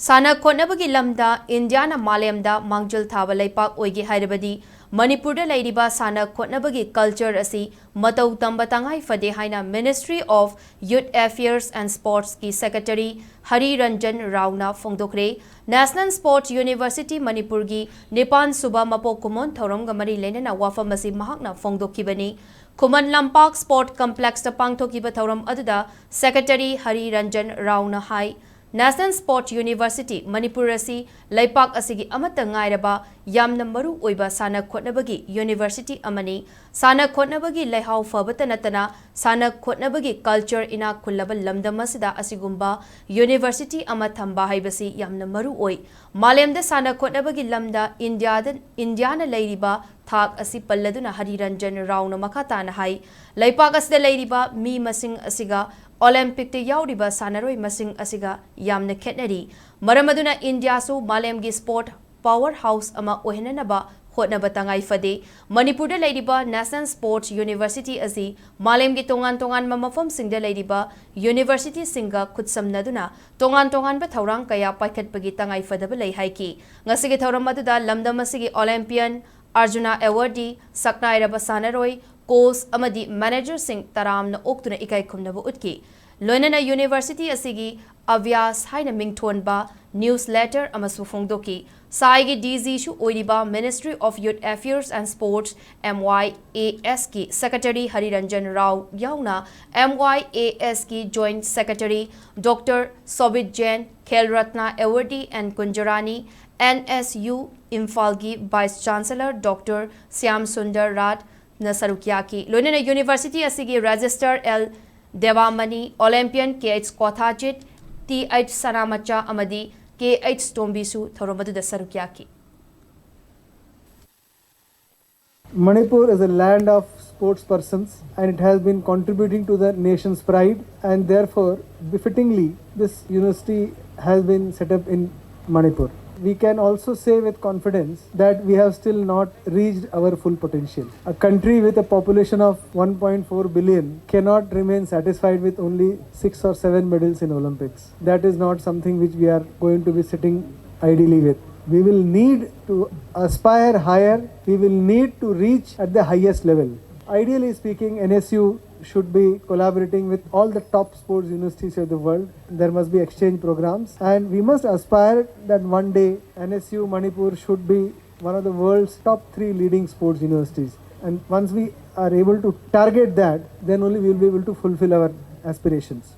Sana Khotnabagi lamda Indiana Malayamda Mangjul Thaba Laipak Oigi Hairabadi Manipur da Lairiba Sana Khotnabagi culture asi Matou tamba tangai fade haina Ministry of Youth Affairs and Sports ki Secretary Hari Ranjan Rauna Fongdokre National Sports University Manipur gi Nipan Suba Mapo Kumon Thorom Gamari Lenena Wafamasi Mahakna Fongdokibani Kuman Lampak Sport Complex da Pangthokiba Thorom Aduda Secretary Hari Ranjan Rauna Hai National Sport University Manipur asi Laipak asigi amata ngairaba yamna maru oiba Sana Khotnabagi University amani Sana Khotnabagi Laihau Fabata Natana Sana Khotnabagi culture ina kullaba lamdamasida asigumba University amathamba haibasi yamna maru oi Malemda Sana Khotnabagi lamda Indiana Lairiba Thak asi palladuna Hari Ranjan Rauna Makatana hai Laipak asida Lairiba mi masing asiga Olympic te yauriba sanaroi masing asiga yamna khetnari maramaduna India su malemgi sport powerhouse ama ohenanaba hotnaba tangai fade Manipur da lairiba National Sports University asi malemgi tongan mamafam singda lairiba university singa khutsamnaduna tongan ba thaurang kaya paikhatpagi tangai fadaba lei haiki ngasigi thauram aduda lamdam asigi Olympian Arjuna awardee saknairaba sanaroi course amadi manager sing taramna oktuna ikai khumnaba utki loinana university asigi avyas haina mingthonba newsletter amasu fongdoki saigi dz shu oiriba Ministry of Youth Affairs and Sports MYAS ki secretary Hari Ranjan Rao yauna MYAS ki joint secretary Dr Sobit Jain Khel Ratna awardee and Kunjarani NSU Imphal ki vice chancellor Dr Syam Sundar Rat Nasarukyaki Lunana University asigi Register L Devamani Olympian KH Kothajit TH Sanamacha Amadi KH Tombisu Thoromadu Sarukyaki. Manipur is a land of sports persons and it has been contributing to the nation's pride, and therefore befittingly this university has been set up in Manipur. We can also say with confidence that we have still not reached our full potential. A country with a population of 1.4 billion cannot remain satisfied with only 6 or 7 medals in Olympics. That is not something which we are going to be sitting idly with. We will need to aspire higher. We will need to reach at the highest level. Ideally speaking, NSU should be collaborating with all the top sports universities of the world. There must be exchange programs, and we must aspire that one day NSU Manipur should be one of the world's top 3 leading sports universities. And once we are able to target that, then only we will be able to fulfill our aspirations.